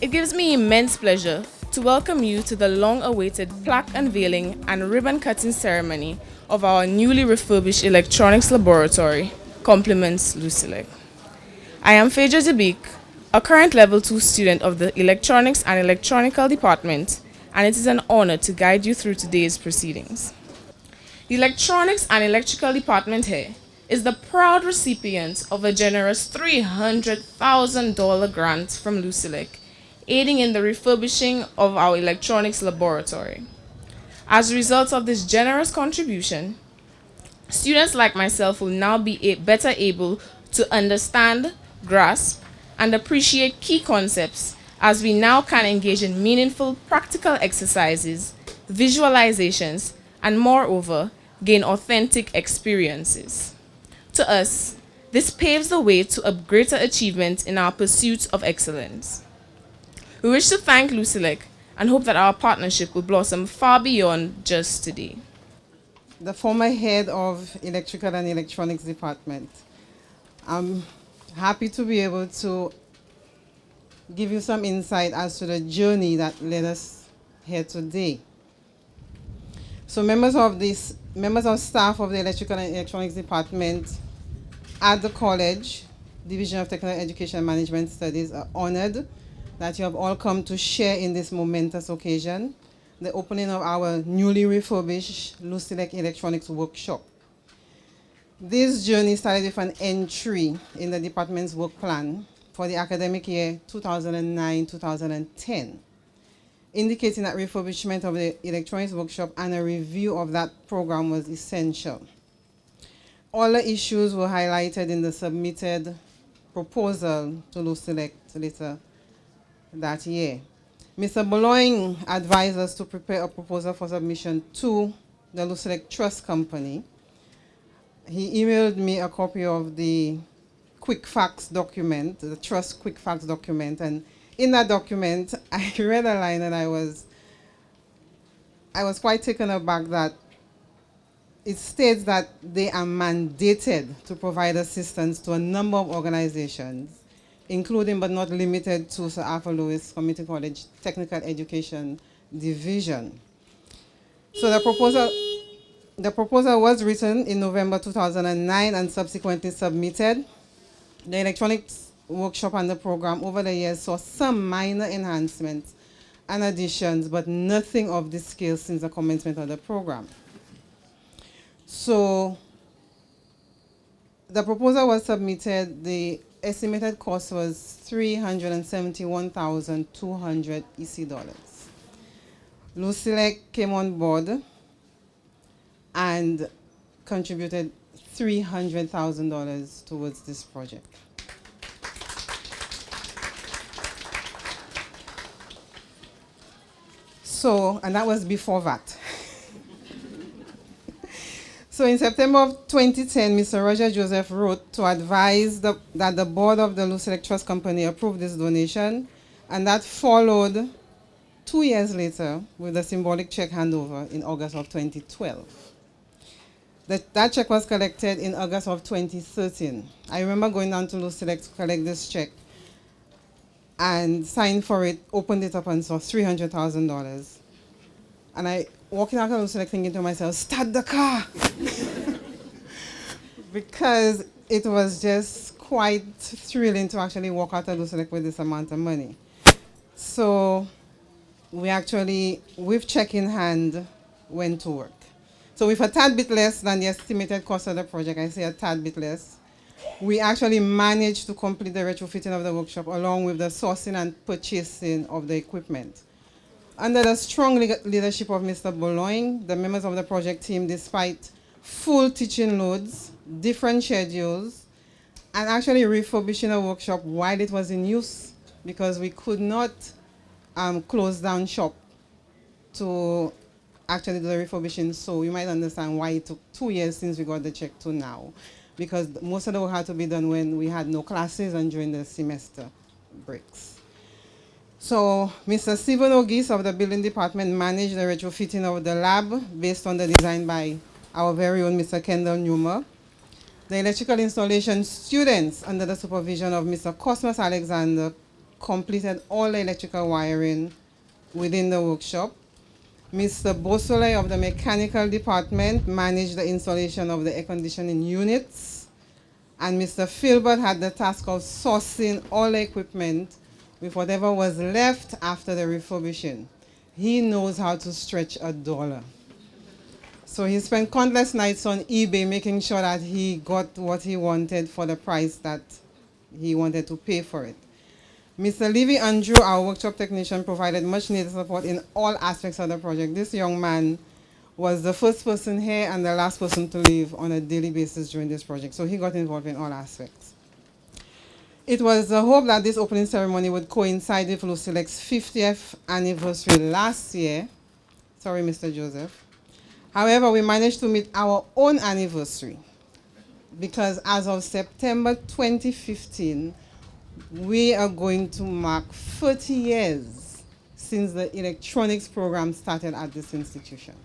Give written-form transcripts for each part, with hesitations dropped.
It gives me immense pleasure to welcome you to the long-awaited plaque unveiling and ribbon cutting ceremony of our newly refurbished electronics laboratory, compliments LUCELEC. I am Phaedra Debik, a current Level 2 student of the Electronics and Electronical Department, and it is an honor to guide you through today's proceedings. The Electronics and Electrical Department here is the proud recipient of a generous $300,000 grant from LUCELEC, aiding in the refurbishing of our electronics laboratory. As a result of this generous contribution, students like myself will now be better able to understand, grasp, and appreciate key concepts as we now can engage in meaningful practical exercises, visualizations, and moreover, gain authentic experiences. To us, this paves the way to a greater achievement in our pursuit of excellence. We wish to thank LUCELEC and hope that our partnership will blossom far beyond just today. The former head of Electrical and Electronics Department. I'm happy to be able to give you some insight as to the journey that led us here today. So members of staff of the Electrical and Electronics Department at the college, Division of Technical Education and Management Studies, are honored that you have all come to share in this momentous occasion, the opening of our newly refurbished LUCELEC Electronics Workshop. This journey started with an entry in the department's work plan for the academic year 2009-2010, indicating that refurbishment of the electronics workshop and a review of that program was essential. All the issues were highlighted in the submitted proposal to LUCELEC later that year. Mr. Boulogne advised us to prepare a proposal for submission to the LUCELEC Trust Company. He emailed me a copy of the quick facts document, the Trust quick facts document, and in that document, I read a line and I was quite taken aback that it states that they are mandated to provide assistance to a number of organizations, including but not limited to Sir Arthur Lewis Community College Technical Education Division. So the proposal was written in November 2009 and subsequently submitted. The electronics workshop and the program over the years saw some minor enhancements and additions, but nothing of this scale since the commencement of the program. So the proposal was submitted. The estimated cost was $371,200 EC dollars. LUCELEC came on board and contributed $300,000 towards this project. So, and that was before that. So in September of 2010, Mr. Roger Joseph wrote to advise that the board of the LUCELEC Trust Company approved this donation, and that followed 2 years later with a symbolic check handover in August of 2012. That check was collected in August of 2013. I remember going down to LUCELEC to collect this check and signed for it, opened it up and saw $300,000. And I walking out of LUCELEC thinking to myself, start the car! Because it was just quite thrilling to actually walk out of LUCELEC with this amount of money. So we actually, with check in hand, went to work. So with a tad bit less than the estimated cost of the project, I say a tad bit less, we actually managed to complete the retrofitting of the workshop along with the sourcing and purchasing of the equipment. Under the strong leadership of Mr. Boulogne, the members of the project team, despite full teaching loads, different schedules, and actually refurbishing a workshop while it was in use, because we could not close down shop to actually do the refurbishing. So you might understand why it took 2 years since we got the check to now, because most of the work had to be done when we had no classes and during the semester breaks. So Mr. Stephen O'Geese of the building department managed the retrofitting of the lab based on the design by our very own Mr. Kendall Newmer. The electrical installation students, under the supervision of Mr. Cosmos Alexander, completed all the electrical wiring within the workshop. Mr. Beausoleil of the mechanical department managed the installation of the air conditioning units. And Mr. Filbert had the task of sourcing all the equipment with whatever was left after the refurbishing. He knows how to stretch a dollar. So he spent countless nights on eBay making sure that he got what he wanted for the price that he wanted to pay for it. Mr. Levy Andrew, our workshop technician, provided much needed support in all aspects of the project. This young man was the first person here and the last person to leave on a daily basis during this project. So he got involved in all aspects. It was the hope that this opening ceremony would coincide with LUCELEC's 50th anniversary last year. Sorry, Mr. Joseph. However, we managed to meet our own anniversary because as of September 2015, we are going to mark 30 years since the electronics program started at this institution.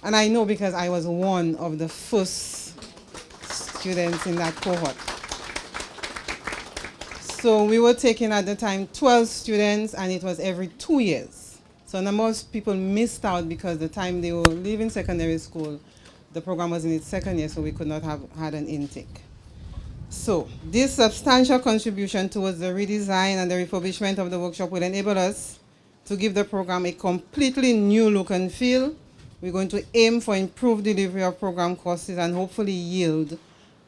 And I know because I was one of the first students in that cohort. So we were taking at the time 12 students, and it was every 2 years. So a number of people missed out because the time they were leaving secondary school, the program was in its second year, so we could not have had an intake. So this substantial contribution towards the redesign and the refurbishment of the workshop will enable us to give the program a completely new look and feel. We're going to aim for improved delivery of program courses and hopefully yield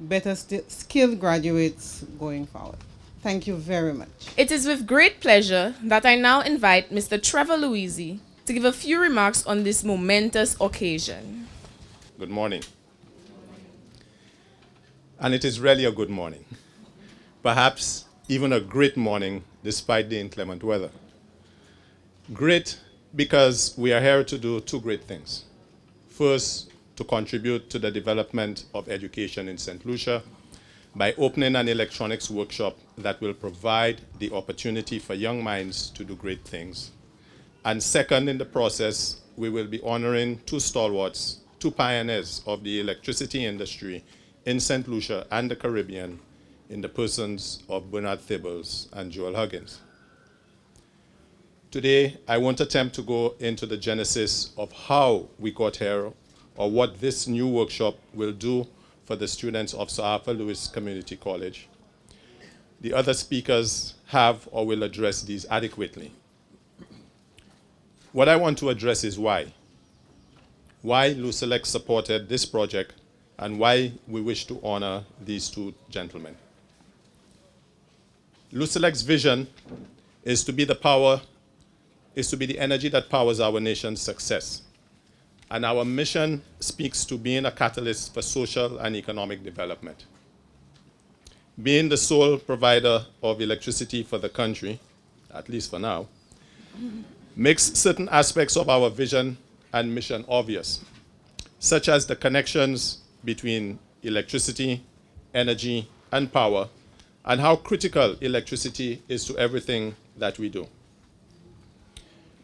better skilled graduates going forward. Thank you very much. It is with great pleasure that I now invite Mr. Trevor Louisi to give a few remarks on this momentous occasion. Good morning. And it is really a good morning. Perhaps even a great morning despite the inclement weather. Great because we are here to do two great things. First, to contribute to the development of education in St. Lucia by opening an electronics workshop that will provide the opportunity for young minds to do great things. And second, in the process, we will be honoring two stalwarts, two pioneers of the electricity industry in St. Lucia and the Caribbean in the persons of Bernard Theobalds and Joel Huggins. Today, I won't attempt to go into the genesis of how we got here or what this new workshop will do for the students of Sir Arthur Lewis Community College. The other speakers have or will address these adequately. What I want to address is why. Why LUCELEC supported this project and why we wish to honor these two gentlemen. LUCELEC's vision is to be the energy that powers our nation's success. And our mission speaks to being a catalyst for social and economic development. Being the sole provider of electricity for the country, at least for now, makes certain aspects of our vision and mission obvious, such as the connections between electricity, energy, and power, and how critical electricity is to everything that we do.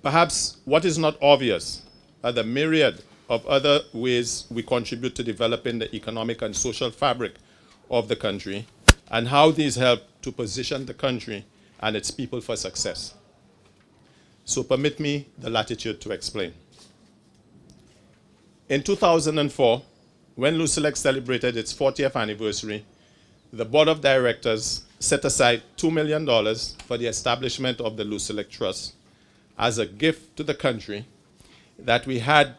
Perhaps what is not obvious are the myriad of other ways we contribute to developing the economic and social fabric of the country, and how these help to position the country and its people for success. So permit me the latitude to explain. In 2004, when LUCELEC celebrated its 40th anniversary, the board of directors set aside $2 million for the establishment of the LUCELEC Trust as a gift to the country that we had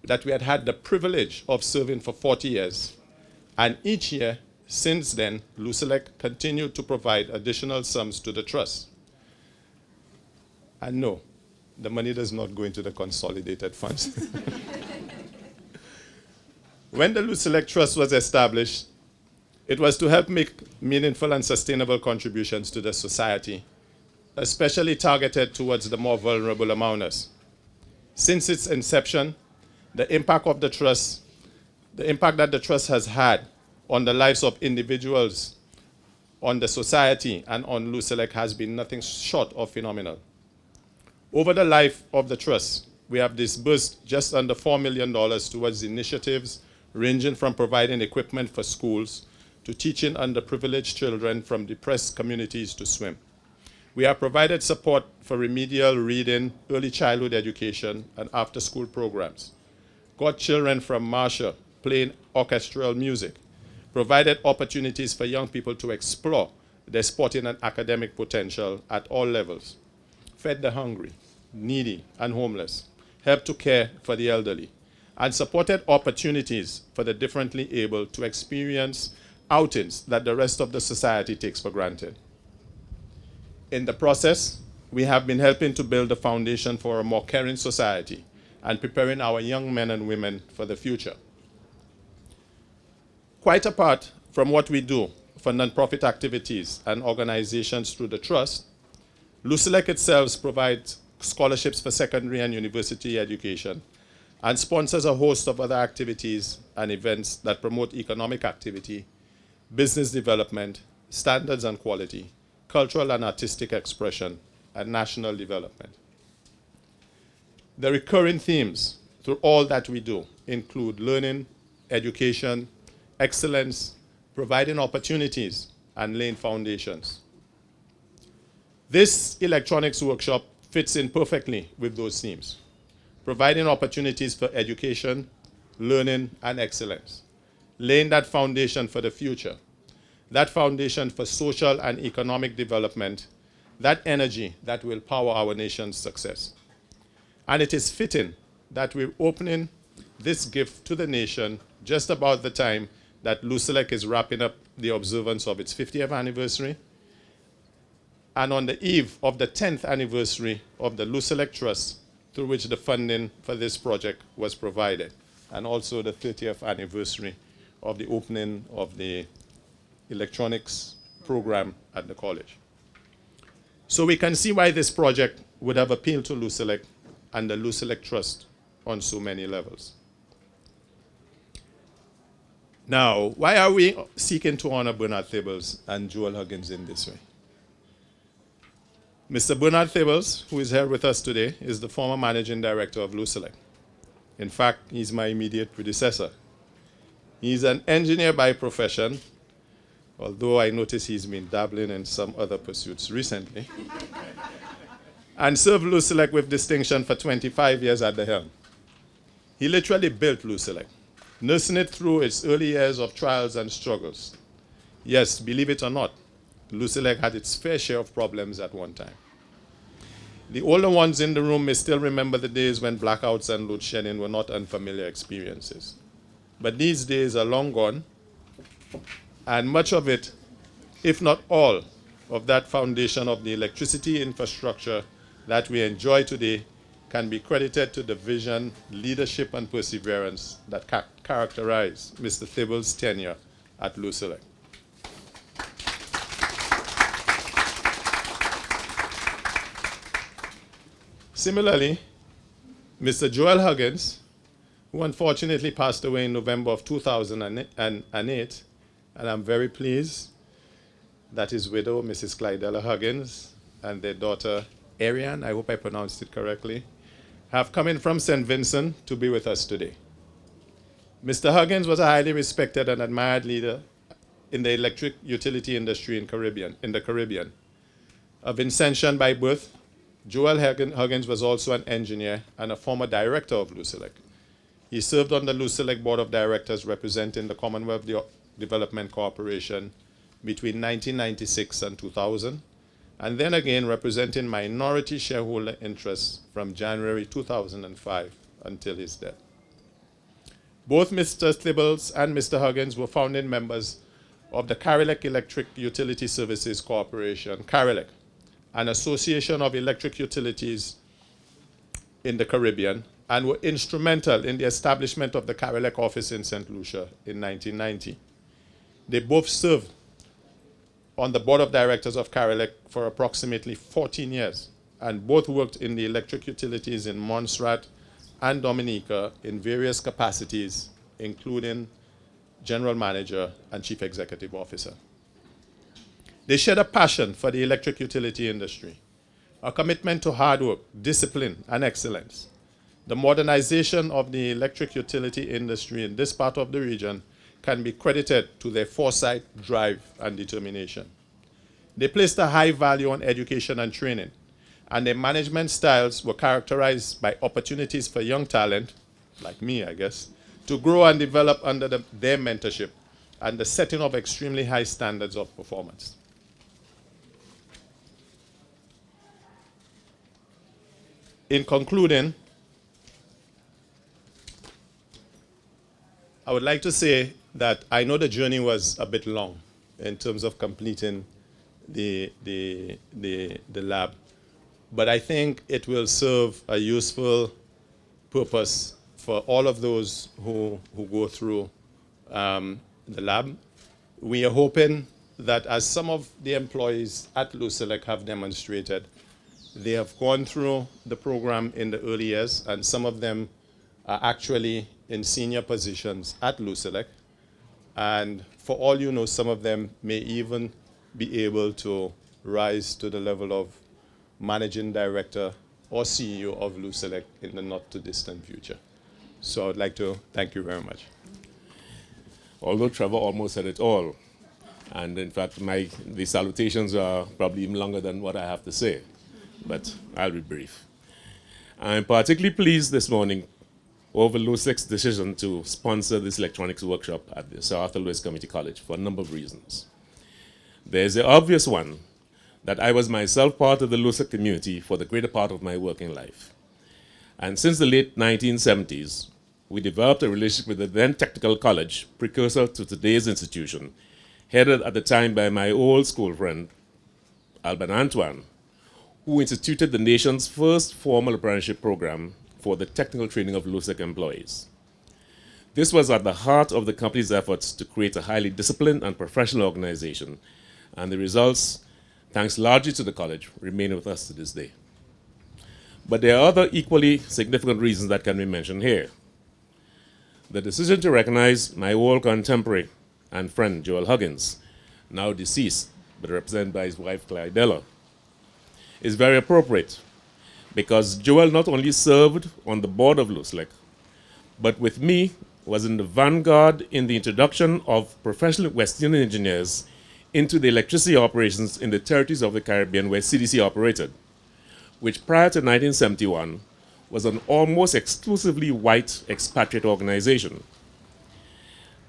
had the privilege of serving for 40 years. And each year since then, LUCELEC continued to provide additional sums to the trust. And no, the money does not go into the consolidated funds. When the LUCELEC Trust was established, it was to help make meaningful and sustainable contributions to the society, especially targeted towards the more vulnerable among us. Since its inception, the impact that the trust has had on the lives of individuals, on the society, and on LUCELEC has been nothing short of phenomenal. Over the life of the trust, we have disbursed just under $4 million towards initiatives ranging from providing equipment for schools to teaching underprivileged children from depressed communities to swim. We have provided support for remedial reading, early childhood education, and after-school programs. Got children from Marcia playing orchestral music, provided opportunities for young people to explore their sporting and academic potential at all levels, fed the hungry, needy, and homeless, helped to care for the elderly, and supported opportunities for the differently able to experience outings that the rest of the society takes for granted. In the process, we have been helping to build a foundation for a more caring society and preparing our young men and women for the future. Quite apart from what we do for nonprofit activities and organizations through the Trust, LUCELEC itself provides scholarships for secondary and university education and sponsors a host of other activities and events that promote economic activity, business development, standards and quality, cultural and artistic expression, and national development. The recurring themes through all that we do include learning, education, excellence, providing opportunities, and laying foundations. This electronics workshop fits in perfectly with those themes, providing opportunities for education, learning, and excellence, laying that foundation for the future, that foundation for social and economic development, that energy that will power our nation's success. And it is fitting that we're opening this gift to the nation just about the time that LUCELEC is wrapping up the observance of its 50th anniversary, and on the eve of the 10th anniversary of the LUCELEC Trust, through which the funding for this project was provided, and also the 30th anniversary of the opening of the electronics program at the college. So we can see why this project would have appealed to LUCELEC and the LUCELEC Trust on so many levels. Now, why are we seeking to honor Bernard Theobalds and Joel Huggins in this way? Mr. Bernard Theobalds, who is here with us today, is the former managing director of LUCELEC. In fact, he's my immediate predecessor. He's an engineer by profession, although I notice he's been dabbling in some other pursuits recently, and served LUCELEC with distinction for 25 years at the helm. He literally built LUCELEC, nursing it through its early years of trials and struggles. Yes, believe it or not, LUCELEC had its fair share of problems at one time. The older ones in the room may still remember the days when blackouts and load shedding were not unfamiliar experiences. But these days are long gone, and much of it, if not all, of that foundation of the electricity infrastructure that we enjoy today can be credited to the vision, leadership, and perseverance that characterize Mr. Theobalds' tenure at LUCELEC. Similarly, Mr. Joel Huggins, who unfortunately passed away in November of 2008, and I'm very pleased that his widow, Mrs. Clydella Huggins, and their daughter, Ariane, I hope I pronounced it correctly, have come in from St. Vincent to be with us today. Mr. Huggins was a highly respected and admired leader in the electric utility industry in the Caribbean. Of Vincentian by birth, Joel Huggins was also an engineer and a former director of LUCELEC. He served on the LUCELEC Board of Directors representing the Commonwealth Development Corporation between 1996 and 2000, and then again representing minority shareholder interests from January 2005 until his death. Both Mr. Theobalds and Mr. Huggins were founding members of the Carelec Electric Utility Services Corporation, Carelec, an association of electric utilities in the Caribbean, and were instrumental in the establishment of the Carelec office in St. Lucia in 1990. They both served on the board of directors of Carelec for approximately 14 years, and both worked in the electric utilities in Montserrat and Dominica in various capacities, including general manager and chief executive officer. They shared a passion for the electric utility industry, a commitment to hard work, discipline, and excellence. The modernization of the electric utility industry in this part of the region can be credited to their foresight, drive, and determination. They placed a high value on education and training, and their management styles were characterized by opportunities for young talent, like me, I guess, to grow and develop under their mentorship and the setting of extremely high standards of performance. In concluding, I would like to say that I know the journey was a bit long in terms of completing the lab, but I think it will serve a useful purpose for all of those who go through the lab. We are hoping that, as some of the employees at LUCELEC have demonstrated, they have gone through the program in the early years, and some of them are actually in senior positions at LUCELEC. And for all you know, some of them may even be able to rise to the level of managing director or CEO of LUCELEC in the not too distant future. So I would like to thank you very much. Although Trevor almost said it all, and in fact the salutations are probably even longer than what I have to say, but I'll be brief. I'm particularly pleased this morning over LUCELEC's decision to sponsor this electronics workshop at the Sir Arthur Lewis Community College for a number of reasons. There's the obvious one, that I was myself part of the LUCELEC community for the greater part of my working life. And since the late 1970s, we developed a relationship with the then technical college, precursor to today's institution, headed at the time by my old school friend, Albert Antoine, who instituted the nation's first formal apprenticeship program for the technical training of LUCELEC employees. This was at the heart of the company's efforts to create a highly disciplined and professional organization, and the results, thanks largely to the college, remain with us to this day. But there are other equally significant reasons that can be mentioned here. The decision to recognize my old contemporary and friend, Joel Huggins, now deceased, but represented by his wife, Clydella, is very appropriate, because Joel not only served on the board of LUCELEC, but with me was in the vanguard in the introduction of professional West Indian engineers into the electricity operations in the territories of the Caribbean where CDC operated, which prior to 1971 was an almost exclusively white expatriate organization.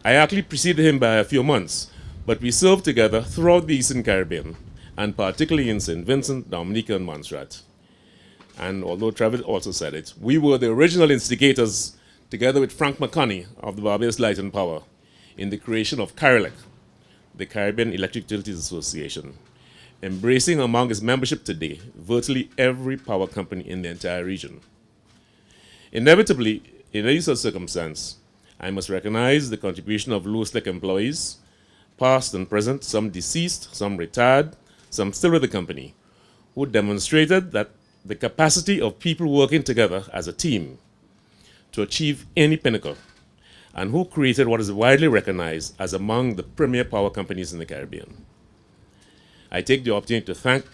I actually preceded him by a few months, but we served together throughout the Eastern Caribbean, and particularly in St. Vincent, Dominica, and Montserrat. And although Trevor also said it, we were the original instigators, together with Frank McConney of the Barbados Light and Power, in the creation of CARILEC, the Caribbean Electric Utilities Association, embracing among its membership today virtually every power company in the entire region. Inevitably, in any such circumstance, I must recognize the contribution of LUCELEC employees, past and present, some deceased, some retired, some still with the company, who demonstrated that the capacity of people working together as a team to achieve any pinnacle, and who created what is widely recognized as among the premier power companies in the Caribbean. I take the opportunity to thank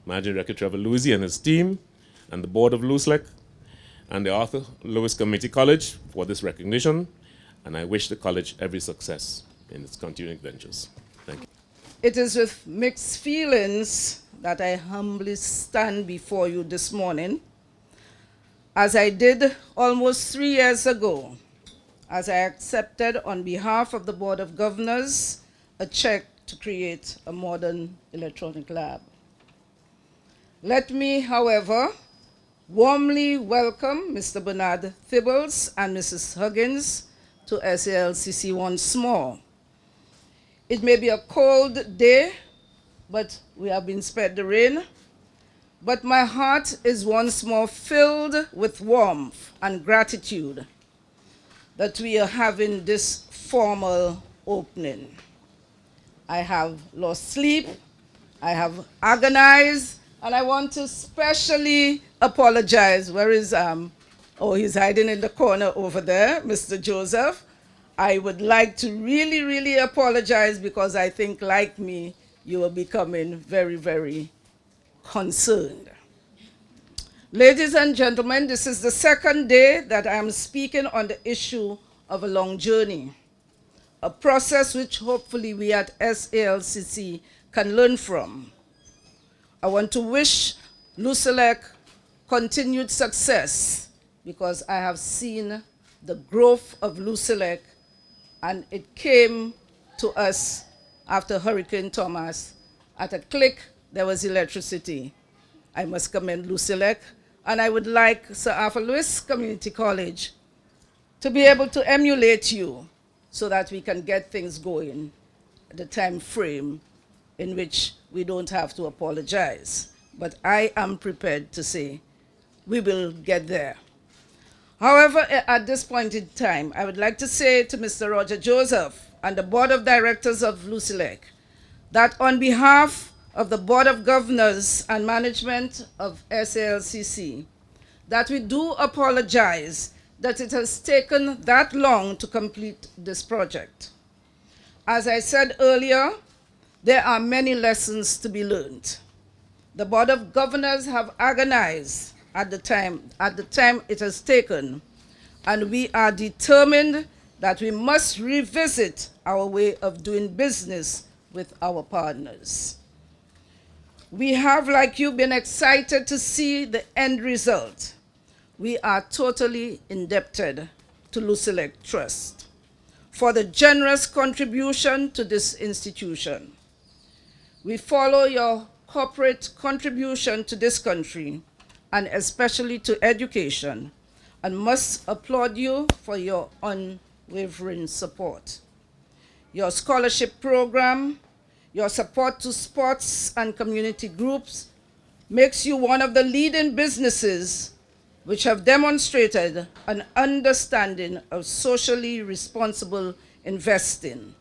Managing Director Trevor Lucy and his team, and the board of LUCELEC, and the Arthur Lewis Community College for this recognition, and I wish the college every success in its continuing ventures. Thank you. It is with mixed feelings that I humbly stand before you this morning, as I did almost 3 years ago, as I accepted on behalf of the Board of Governors a check to create a modern electronic lab. Let me, however, warmly welcome Mr. Bernard Theobalds and Mrs. Huggins to SALCC once more. It may be a cold day, but we have been spared the rain. But my heart is once more filled with warmth and gratitude that we are having this formal opening. I have lost sleep, I have agonized, and I want to specially apologize. Where is, oh, he's hiding in the corner over there, Mr. Joseph. I would like to really, really apologize, because I think, like me, you are becoming very, very concerned. Ladies and gentlemen, this is the second day that I am speaking on the issue of a long journey, a process which hopefully we at SALCC can learn from. I want to wish LUCELEC continued success because I have seen the growth of LUCELEC, and it came to us after Hurricane Thomas. At a click, there was electricity. I must commend LUCELEC, and I would like Sir Arthur Lewis Community College to be able to emulate you so that we can get things going at the time frame in which we don't have to apologize. But I am prepared to say we will get there. However, at this point in time, I would like to say to Mr. Roger Joseph and the Board of Directors of LUCELEC that on behalf of the Board of Governors and Management of SALCC, that we do apologize that it has taken that long to complete this project. As I said earlier, there are many lessons to be learned. The Board of Governors have agonized at the time it has taken, and we are determined that we must revisit our way of doing business with our partners. We have, like you, been excited to see the end result. We are totally indebted to LUCELEC Trust for the generous contribution to this institution. We follow your corporate contribution to this country, and especially to education, and must applaud you for your unwavering support. Your scholarship program, your support to sports and community groups makes you one of the leading businesses which have demonstrated an understanding of socially responsible investing,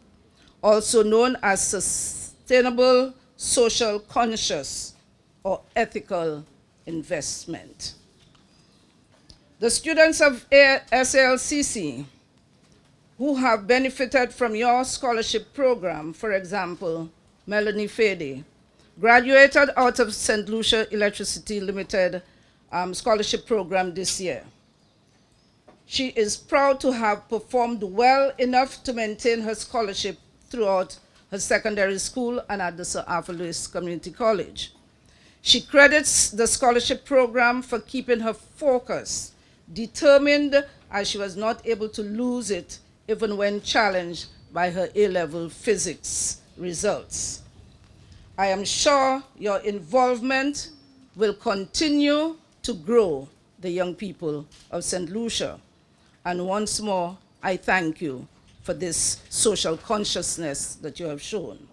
also known as sustainable, social conscious, or ethical investment. The students of SALCC who have benefited from your scholarship program, for example, Melanie Fede, graduated out of St. Lucia Electricity Limited scholarship program this year. She is proud to have performed well enough to maintain her scholarship throughout her secondary school and at the Sir Arthur Lewis Community College. She credits the scholarship program for keeping her focus, determined as she was not able to lose it even when challenged by her A-level physics results. I am sure your involvement will continue to grow the young people of St. Lucia. And once more, I thank you for this social consciousness that you have shown.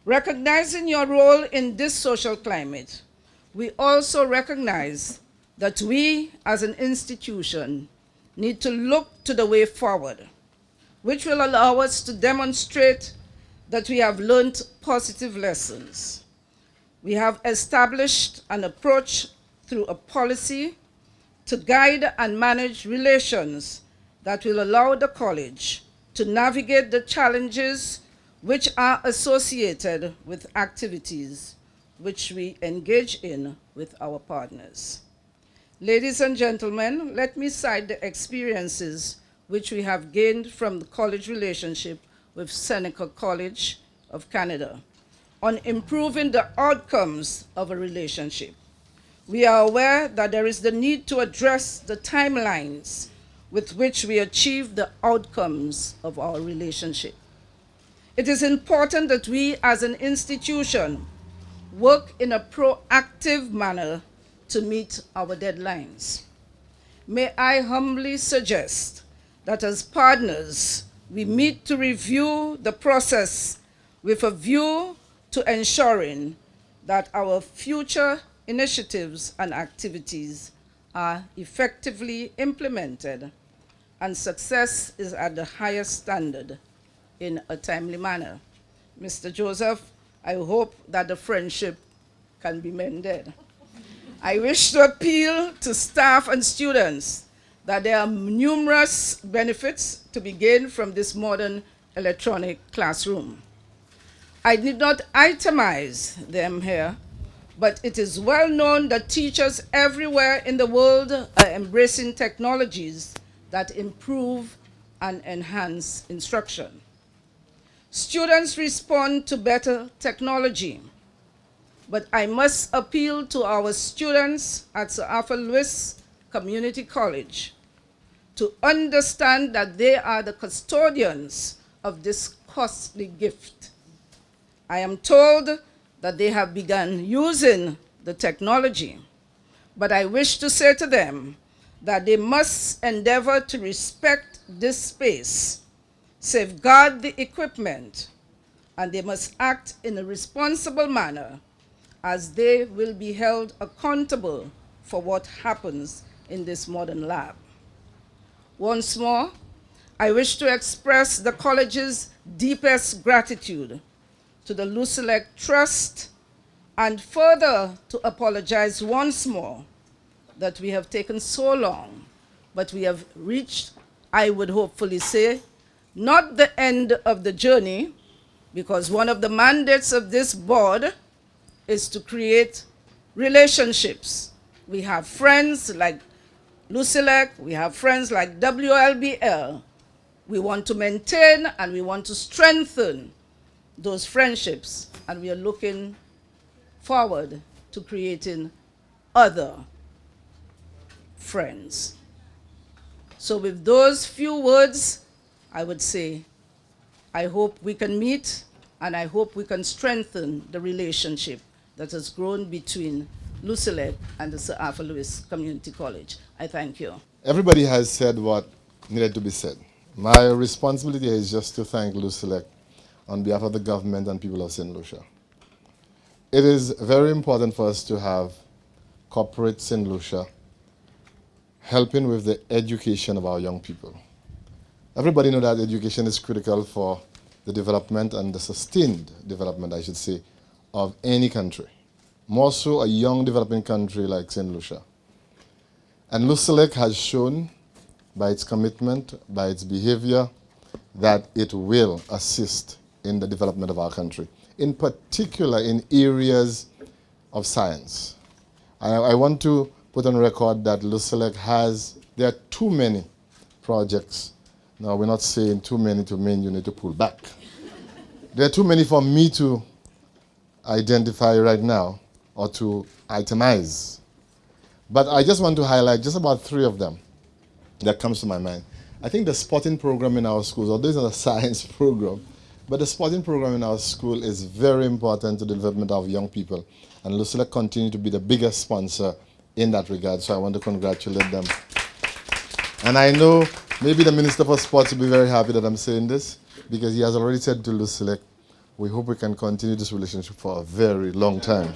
Recognizing your role in this social climate, we also recognize that we as an institution need to look to the way forward, which will allow us to demonstrate that we have learned positive lessons. We have established an approach through a policy to guide and manage relations that will allow the college to navigate the challenges which are associated with activities which we engage in with our partners. Ladies and gentlemen, let me cite the experiences which we have gained from the college relationship with Seneca College of Canada on improving the outcomes of a relationship. We are aware that there is the need to address the timelines with which we achieve the outcomes of our relationship. It is important that we as an institution work in a proactive manner to meet our deadlines. May I humbly suggest that as partners, we meet to review the process with a view to ensuring that our future initiatives and activities are effectively implemented and success is at the highest standard in a timely manner. Mr. Joseph, I hope that the friendship can be mended. I wish to appeal to staff and students that there are numerous benefits to be gained from this modern electronic classroom. I did not itemize them here, but it is well known that teachers everywhere in the world are embracing technologies that improve and enhance instruction. Students respond to better technology, but I must appeal to our students at Sir Arthur Lewis Community College to understand that they are the custodians of this costly gift. I am told that they have begun using the technology, but I wish to say to them that they must endeavor to respect this space, safeguard the equipment, and they must act in a responsible manner, as they will be held accountable for what happens in this modern lab. Once more, I wish to express the college's deepest gratitude to the LUCELEC Trust, and further to apologize once more that we have taken so long, but we have reached, I would hopefully say, not the end of the journey, because one of the mandates of this board is to create relationships. We have friends like LUCELEC, we have friends like WLBL. We want to maintain and we want to strengthen those friendships, and we are looking forward to creating other friends. So with those few words, I would say, I hope we can meet and I hope we can strengthen the relationship that has grown between LUCELEC and the Sir Arthur Lewis Community College. I thank you. Everybody has said what needed to be said. My responsibility is just to thank LUCELEC on behalf of the government and people of St. Lucia. It is very important for us to have corporate St. Lucia helping with the education of our young people. Everybody knows that education is critical for the development and the sustained development, I should say, of any country. More so a young developing country like St. Lucia. And LUCELEC has shown by its commitment, by its behavior, that it will assist in the development of our country, in particular in areas of science. I want to put on record that LUCELEC there are too many projects. Now, we're not saying too many to mean you need to pull back. There are too many for me to identify right now or to itemize. But I just want to highlight just about 3 of them that comes to my mind. I think the sporting program in our schools, although it's not a science program, but the sporting program in our school is very important to the development of young people. And LUCELEC continue to be the biggest sponsor in that regard, so I want to congratulate them. And I know maybe the Minister for Sports will be very happy that I'm saying this, because he has already said to LUCELEC, we hope we can continue this relationship for a very long time.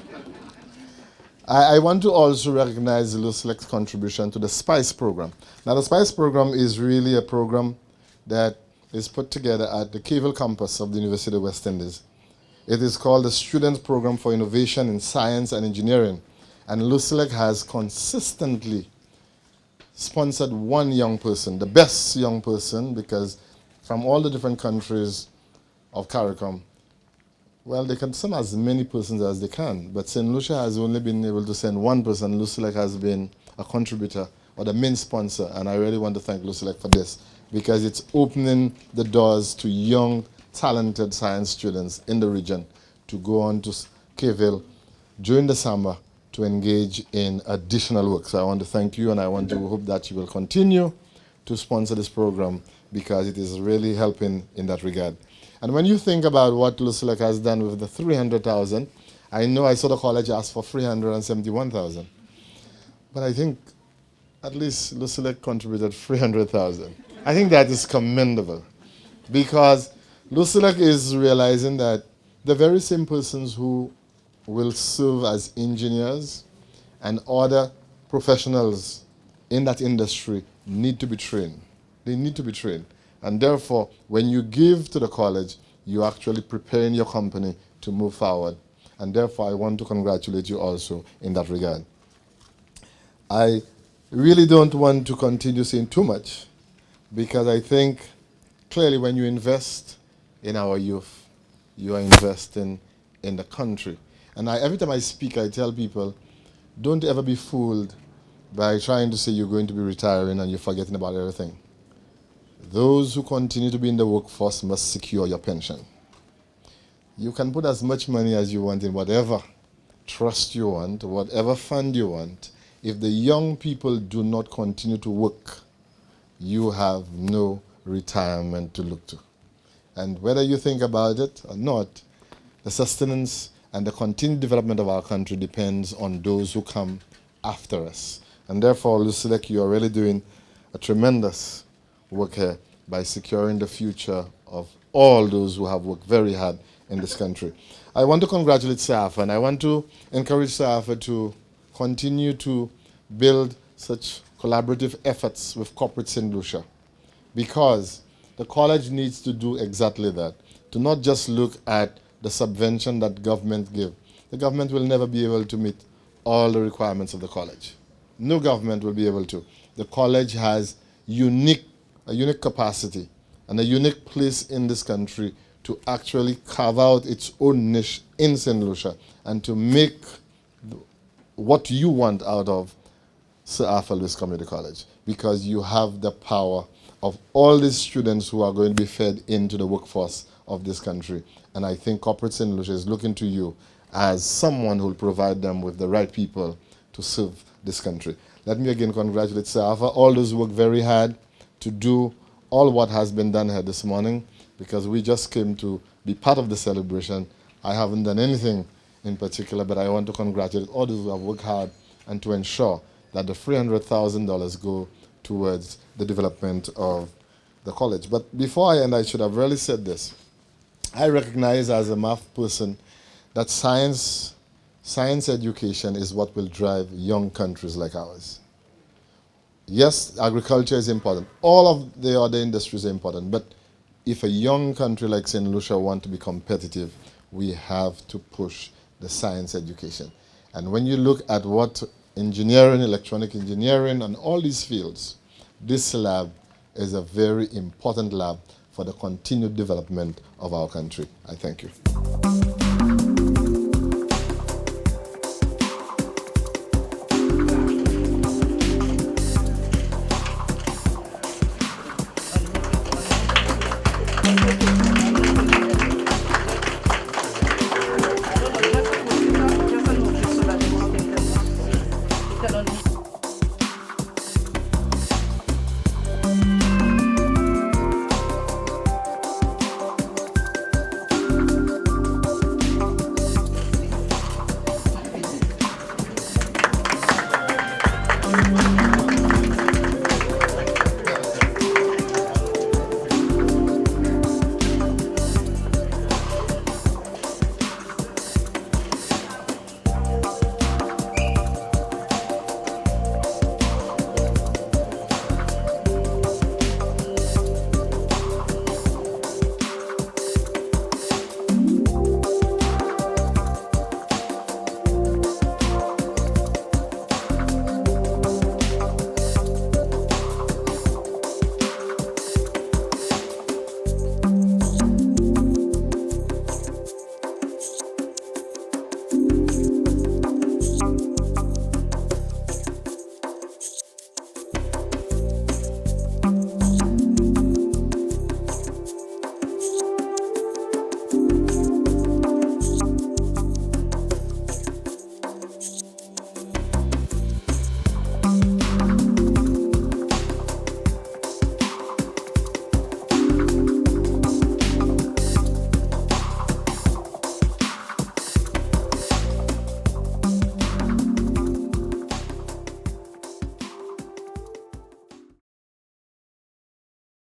I want to also recognize LUCELEC's contribution to the SPICE program. Now, the SPICE program is really a program that is put together at the Cavell campus of the University of West Indies. It is called the Student Program for Innovation in Science and Engineering. And LUCELEC has consistently sponsored one young person, the best young person, because from all the different countries of CARICOM, well, they can send as many persons as they can, but St. Lucia has only been able to send one person. LUCELEC has been a contributor or the main sponsor, and I really want to thank LUCELEC for this, because it's opening the doors to young, talented science students in the region to go on to Cavell during the summer to engage in additional work. So I want to thank you, and I want to hope that you will continue to sponsor this program, because it is really helping in that regard. And when you think about what LUCELEC has done with the 300,000, I know I saw the college ask for 371,000. But I think at least LUCELEC contributed 300,000. I think that is commendable, because LUCELEC is realizing that the very same persons who will serve as engineers and other professionals in that industry need to be trained. They need to be trained. And therefore, when you give to the college, you're actually preparing your company to move forward. And therefore, I want to congratulate you also in that regard. I really don't want to continue saying too much, because I think clearly when you invest in our youth, you are investing in the country. And every time I speak, I tell people, don't ever be fooled by trying to say you're going to be retiring and you're forgetting about everything. Those who continue to be in the workforce must secure your pension. You can put as much money as you want in whatever trust you want, whatever fund you want. If the young people do not continue to work, you have no retirement to look to. And whether you think about it or not, the sustenance and the continued development of our country depends on those who come after us. And therefore, LUCELEC, you are really doing a tremendous work here by securing the future of all those who have worked very hard in this country. I want to congratulate SAFA, and I want to encourage SAFA to continue to build such collaborative efforts with corporates in Lucia, because the college needs to do exactly that, to not just look at the subvention that government give. The government will never be able to meet all the requirements of the college. No government will be able to. The college has a unique capacity and a unique place in this country to actually carve out its own niche in St. Lucia and to make what you want out of Sir Arthur Lewis Community College, because you have the power of all these students who are going to be fed into the workforce of this country. And I think corporate St. Lucia is looking to you as someone who will provide them with the right people to serve this country. Let me again congratulate Sir Arthur. All those who work very hard to do all what has been done here this morning, because we just came to be part of the celebration. I haven't done anything in particular, but I want to congratulate all those who have worked hard and to ensure that the $300,000 go towards the development of the college. But before I end, I should have really said this. I recognize as a math person that science education is what will drive young countries like ours. Yes, agriculture is important. All of the other industries are important. But if a young country like St. Lucia wants to be competitive, we have to push the science education. And when you look at what engineering, electronic engineering, and all these fields, this lab is a very important lab for the continued development of our country. I thank you.